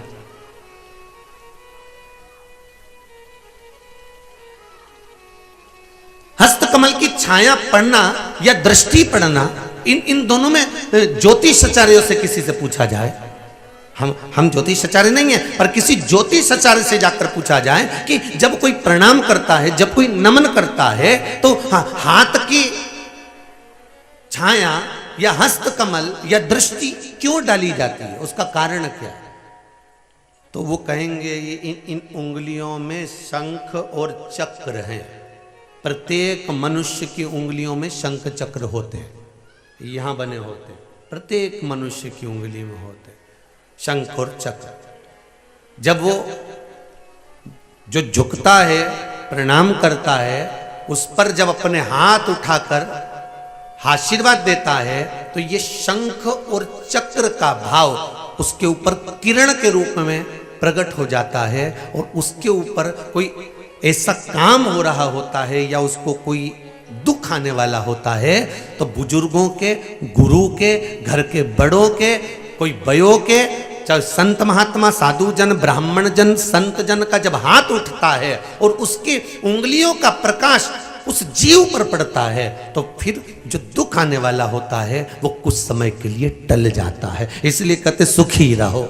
हस्त कमल की छाया पड़ना या दृष्टि पड़ना, इन दोनों में ज्योतिषाचार्यों से किसी से पूछा जाए, हम ज्योतिषाचार्य नहीं है, पर किसी ज्योतिषाचार्य से जाकर पूछा जाए कि जब कोई प्रणाम करता है, जब कोई नमन करता है, तो हाथ की छाया या हस्त कमल या दृष्टि क्यों डाली जाती है, उसका कारण क्या है? तो वो कहेंगे इन उंगलियों में शंख और चक्र हैं। प्रत्येक मनुष्य की उंगलियों में शंख चक्र होते हैं, यहां बने होते हैं, प्रत्येक मनुष्य की उंगली में होते हैं शंख और चक्र। जब वो जो झुकता है, प्रणाम करता है, उस पर जब अपने हाथ उठाकर आशीर्वाद देता है, तो ये शंख और चक्र का भाव उसके ऊपर किरण के रूप में प्रकट हो जाता है और उसके ऊपर कोई ऐसा काम हो रहा होता है या उसको कोई दुख आने वाला होता है, तो बुजुर्गों के, गुरु के, घर के बड़ों के, कोई बयों के, चाहे संत महात्मा, साधु जन, ब्राह्मण जन, संत जन का जब हाथ उठता है और उसकी उंगलियों का प्रकाश उस जीव पर पड़ता है, तो फिर जो दुख आने वाला होता है वो कुछ समय के लिए टल जाता है। इसलिए कहते सुखी रहो।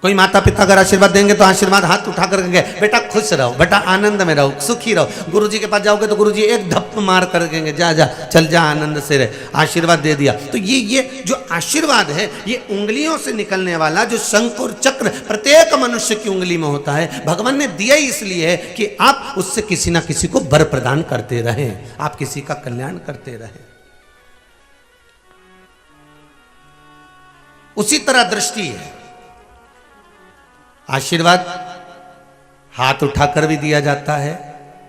कोई माता पिता अगर आशीर्वाद देंगे तो आशीर्वाद हाथ उठा कर कहेंगे बेटा खुश रहो, बेटा आनंद में रहो, सुखी रहो। गुरुजी के पास जाओगे तो गुरुजी एक धप मार कर कहेंगे जा जा चल जा, आनंद से रहे, आशीर्वाद दे दिया। तो ये जो आशीर्वाद है, ये उंगलियों से निकलने वाला जो शंख और चक्र प्रत्येक मनुष्य की उंगली में होता है, भगवान ने दिया ही इसलिए है कि आप उससे किसी ना किसी को वर प्रदान करते रहें, आप किसी का कल्याण करते रहें। उसी तरह दृष्टि है, आशीर्वाद हाथ उठाकर भी दिया जाता है,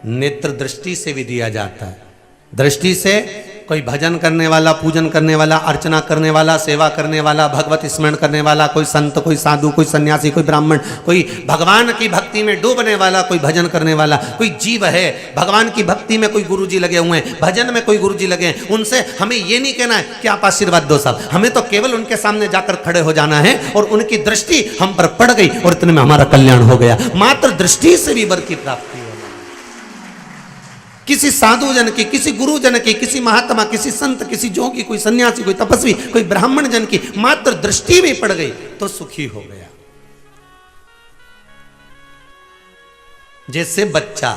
नेत्र दृष्टि से भी दिया जाता है। दृष्टि से कोई भजन करने वाला, पूजन करने वाला, अर्चना करने वाला, सेवा करने वाला, भगवत स्मरण करने वाला, कोई संत, कोई साधु, कोई सन्यासी, कोई ब्राह्मण, कोई भगवान की भक्ति में डूबने वाला, कोई भजन करने वाला, कोई जीव है भगवान की भक्ति में, कोई गुरुजी लगे हुए हैं, भजन में कोई गुरुजी लगे हैं। उनसे हमें ये नहीं कहना है कि आप आशीर्वाद दो साहब, हमें तो केवल उनके सामने जाकर खड़े हो जाना है और उनकी दृष्टि हम पर पड़ गई और इतने में हमारा कल्याण हो गया। मात्र दृष्टि से भी वर की प्राप्ति हो। किसी साधु जन की, किसी गुरु जन की, किसी महात्मा, किसी संत, किसी जोगी, कोई सन्यासी, कोई तपस्वी, कोई ब्राह्मण जन की मात्र दृष्टि भी पड़ गई तो सुखी हो गया। जैसे बच्चा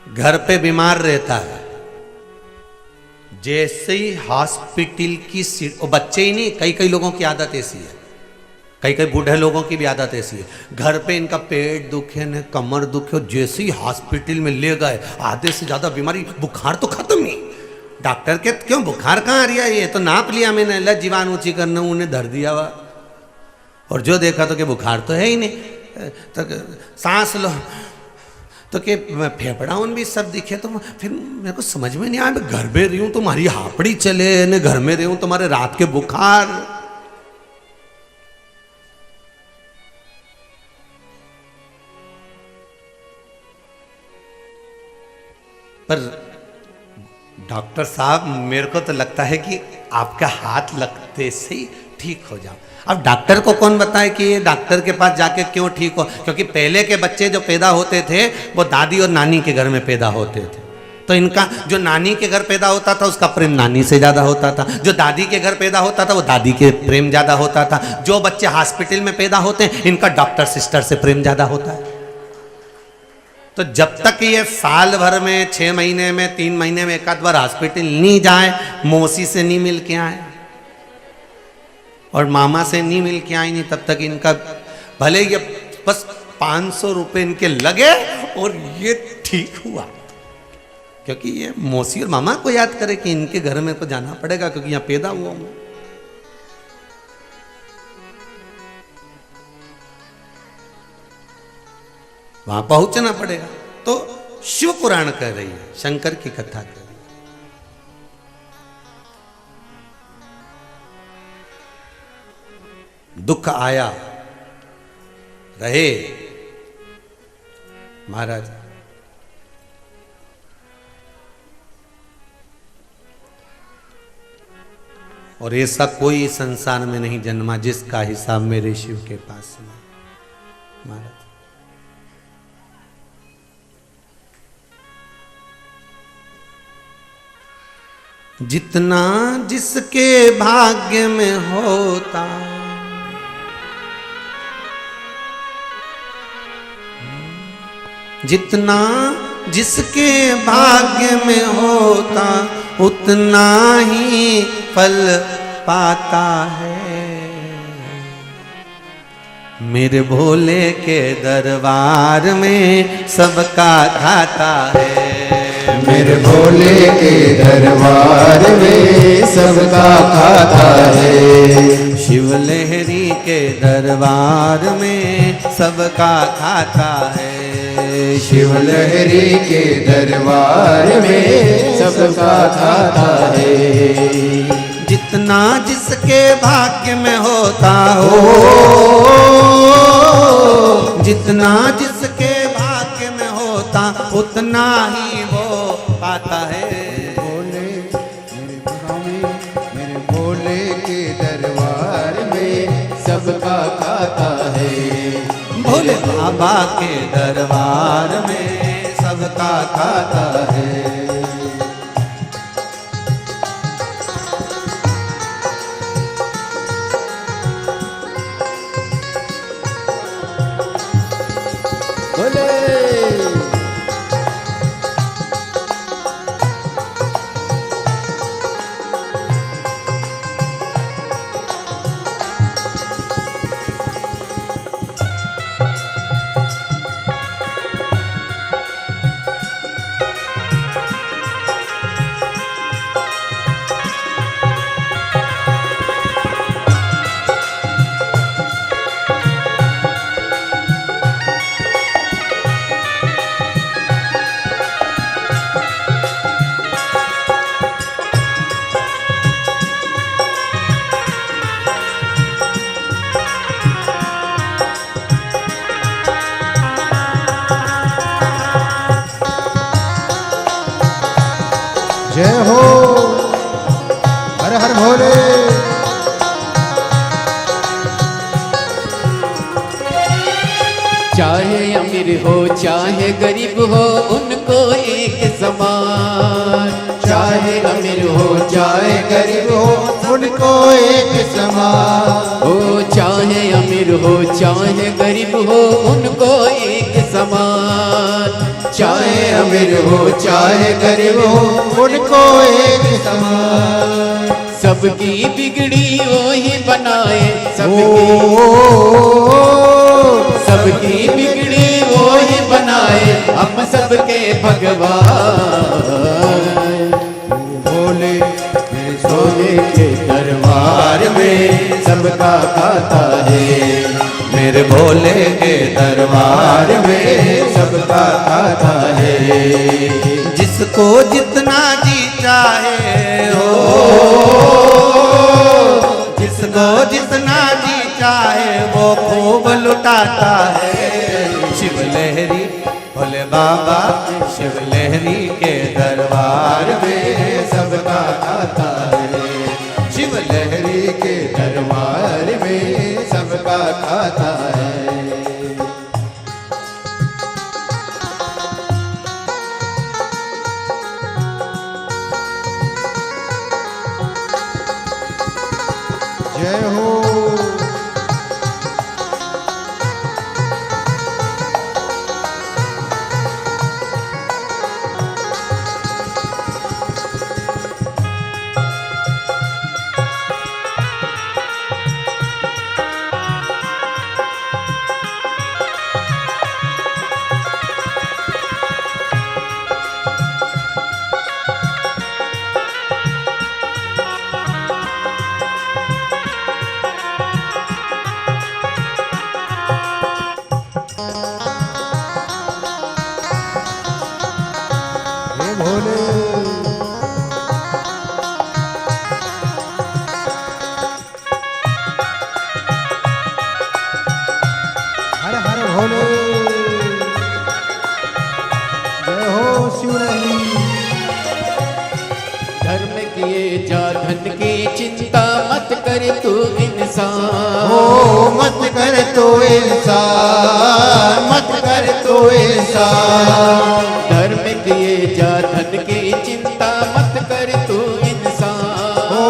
घर पे बीमार रहता है, जैसे ही हॉस्पिटल की सीट, और बच्चे ही नहीं, कई कई लोगों की आदत ऐसी है, कई कई बूढ़े लोगों की भी आदत ऐसी है, घर पे इनका पेट दुखे न कमर दुखे, जैसे ही हॉस्पिटल में ले गए आधे से ज्यादा बीमारी, बुखार तो खत्म ही, डॉक्टर के क्यों बुखार कहाँ आ रही है, ये तो नाप लिया मैंने, ल जीवान ऊंची करने उन्हें धर दिया हुआ, और जो देखा तो कि बुखार तो है ही नहीं, तो सांस लो तो कि फेफड़ा उन भी सब दिखे। तो फिर मेरे को समझ में नहीं आया, मैं घर में रही हूँ तुम्हारी हापड़ी चले न, घर में रही हूँ तुम्हारे रात के बुखार। पर डॉक्टर साहब मेरे को तो लगता है कि आपका हाथ लगते से ही ठीक हो जाओ। अब डॉक्टर को कौन बताए कि ये डॉक्टर के पास जाके क्यों ठीक हो, क्योंकि पहले के बच्चे जो पैदा होते थे वो दादी और नानी के घर में पैदा होते थे, तो इनका जो नानी के घर पैदा होता था उसका प्रेम नानी से ज़्यादा होता था, जो दादी के घर पैदा होता था वो दादी के प्रेम ज़्यादा होता था, जो बच्चे हॉस्पिटल में पैदा होते हैं इनका डॉक्टर सिस्टर से प्रेम ज़्यादा होता है। तो जब तक ये साल भर में 6 महीने में 3 महीने में एक आध बार हॉस्पिटल नहीं जाए, मौसी से नहीं मिल के आए और मामा से नहीं मिल के आए नहीं, तब तक इनका भले ये बस 500 रुपये इनके लगे और ये ठीक हुआ। क्योंकि ये मौसी और मामा को याद करे कि इनके घर में तो जाना पड़ेगा क्योंकि यहां पैदा हुआ हूं। वहां पहुंचना पड़ेगा। तो शिव पुराण कह रही है, शंकर की कथा कह रही है। दुख आया रहे महाराज, और ऐसा कोई संसार में नहीं जन्मा जिसका हिसाब मेरे शिव के पास नहीं। महाराज जितना जिसके भाग्य में होता, जितना जिसके भाग्य में होता उतना ही फल पाता है। मेरे भोले के दरबार में सबका खाता है। मेरे भोले के दरबार में सबका खाता है। शिव लहरी के दरबार में सबका खाता है। शिव लहरी के दरबार में सबका खाता है। जितना जिसके भाग्य में होता हो, जितना जिसके भाग्य में होता उतना ही वो पाता है। मेरे भोले के दरबार में सबका खाता है। भोले बाबा के दरबार में सबका खाता है। जय हो, हर हर भोले। चाहे अमीर हो चाहे गरीब हो उनको एक समान। चाहे अमीर हो चाहे गरीब हो उनको एक समान। हो चाहे अमीर हो चाहे गरीब हो उनको एक समान। चाहे अमीर हो चाहे गरीब हो उनको एक समान। सबकी बिगड़ी वो ही बनाए, सबकी बिगड़ी वो ही बनाए, हम सबके भगवान। भोले भोले के दरबार में सबका खाता है। मेरे भोले के दरबार में सबका खाता है। जिसको जितना जी चाहे हो, जिसको जितना जी चाहे वो खूब लुटाता है। शिव लहरी भोले बाबा शिव लहरी के दरबार में सबका खाता है। शिव लहरी के दरबार में सबका खाता है। जय हो। हे भोले। हर हर भोले। जय हो शिवरली। धर्म किए जा धन की चिंता मत कर तू इंसान। ओ मत कर तो इंसान, मत कर तो इंसान। धर्म किए जा धन की चिंता मत कर तू इंसान। ओ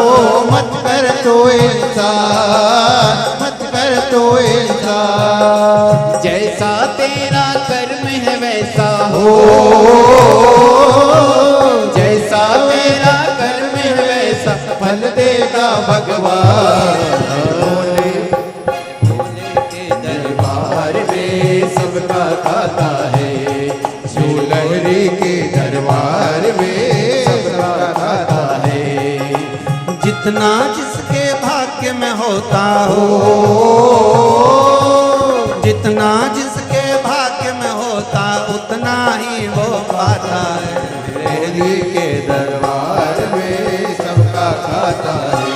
मत कर तो इंसान, मत कर तो इंसान। जैसा तेरा कर्म है वैसा हो। जैसा तेरा कर्म है वैसा फल देगा भगवान। भोले के दरबार में सबका खाता है। शिवलहरी के दरबार में सबका खाता है। जितना जिसके भाग्य में होता हो, जितना जिसके भाग्य में होता उतना ही वो पाता है। लहरी के दरबार में सबका खाता है।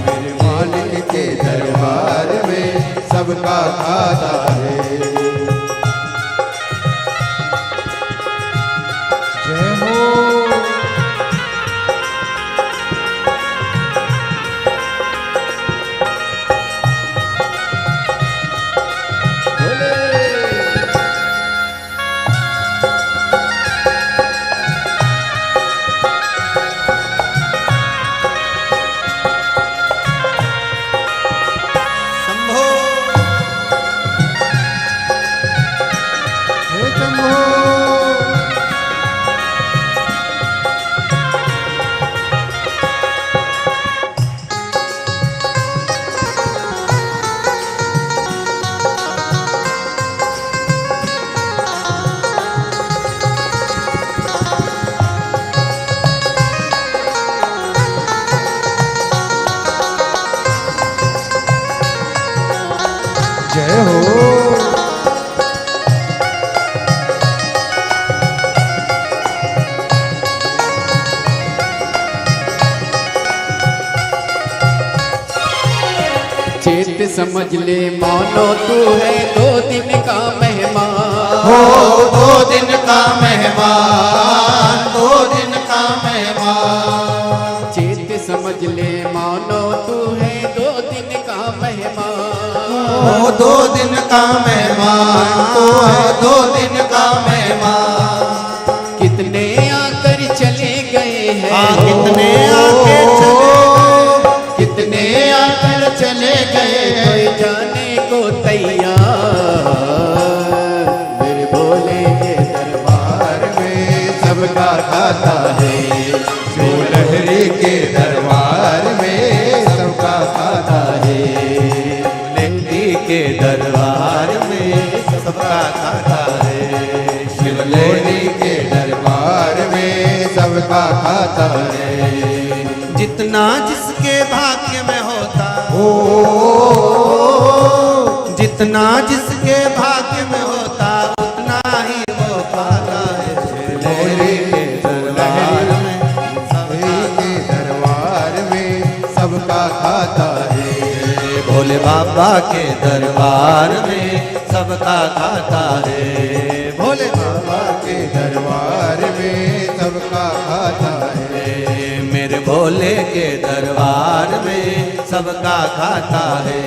मेरे मालिक के दरबार में सबका खाता है। जय हो। शंभो हे शंभो। जय हो। चेत समझ ले मानो तू है 2 दिन का मेहमान। हो 2 दिन का मेहमान, 2 दिन का मेहमान। चेत समझ ले मानो तू है 2 दिन का मेहमान। हो 2 दिन का मेहमान, तू है 2 दिन का मेहमान। कितने आकर चले गए हैं। हाँ, कितने आके चले कितने आकर चले गए कोई जाने को तैयार। मेरे भोले के दरबार में सबका खाता है। शिवलहरी के दरबार में सबका खाता है। लहरी के दरबार में सबका खाता है। शिवलहरी के दरबार में सबका खाता है। जितना जिसके भाग्य में होता हो जितना जिसके भाग्य में होता उतना ही वो पाता है। लहरी के दरबार में, लहरी के दरबार में सबका खाता है। भोले बाबा के दरबार में सबका खाता है। भोले बाबा के दरबार में सबका खाता है। मेरे भोले के दरबार में सबका खाता है।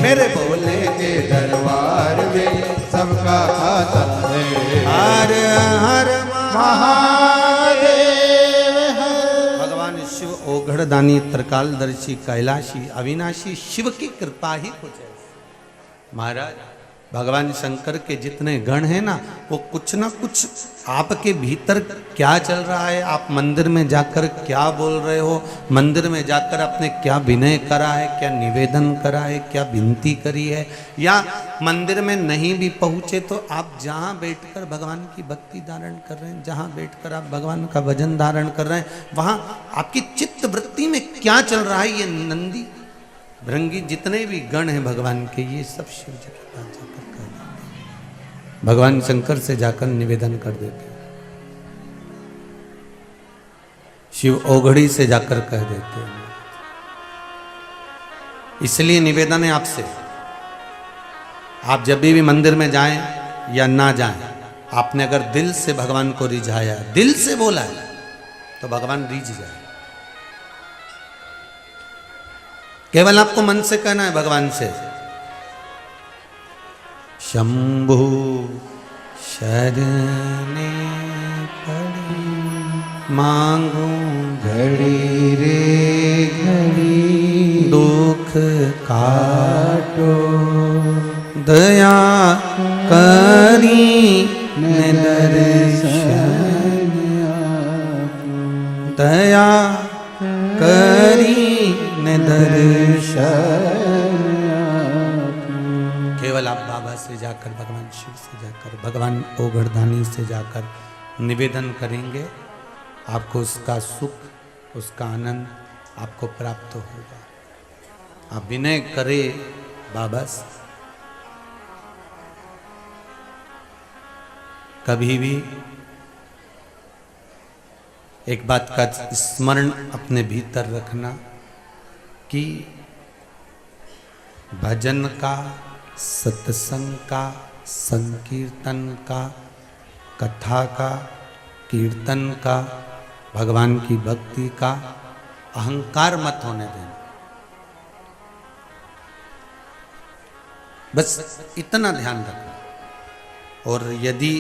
मेरे भोले के दरबार में सबका खाता है। हर हर महादेव है। भगवान शिव ओघड़ ओघड़दानी त्रिकालदर्शी कैलाशी अविनाशी शिव की कृपा ही कुछ है। महाराज भगवान शंकर के जितने गण हैं ना, वो कुछ ना कुछ आपके भीतर क्या चल रहा है, आप मंदिर में जाकर क्या बोल रहे हो, मंदिर में जाकर आपने क्या विनय करा है, क्या निवेदन करा है, क्या विनती करी है, या मंदिर में नहीं भी पहुंचे तो आप जहाँ बैठकर भगवान की भक्ति धारण कर रहे हैं, जहाँ बैठकर आप भगवान का भजन धारण कर रहे हैं, वहाँ आपकी चित्त वृत्ति में क्या चल रहा है। ये नंदी भृंगी जितने भी गण हैं भगवान के, ये सब शिव जी के पास जाकर कह देते हैं, भगवान शंकर से जाकर निवेदन कर देते हैं, शिव ओघड़ी से जाकर कह देते हैं। इसलिए निवेदन है आपसे, आप जब भी मंदिर में जाएं या ना जाएं, आपने अगर दिल से भगवान को रिझाया, दिल से बोला है, तो भगवान रिझ जाए। केवल आपको मन से कहना है भगवान से, शंभु शरणे पड़ी मांगू घड़ी रे घड़ी दुख काटो, दया करी ने दर्शन, दया करी ने दर्शन। केवल आप बाबा से जाकर, भगवान शिव से जाकर, भगवान ओघड़दानी से जाकर निवेदन करेंगे, आपको उसका सुख, उसका आनंद आपको प्राप्त होगा। आप विनय करें बाबा से, कभी भी एक बात का स्मरण अपने भीतर रखना कि भजन का, सत्संग का, संकीर्तन का, कथा का, कीर्तन का, भगवान की भक्ति का अहंकार मत होने देना। बस इतना ध्यान रखना। और यदि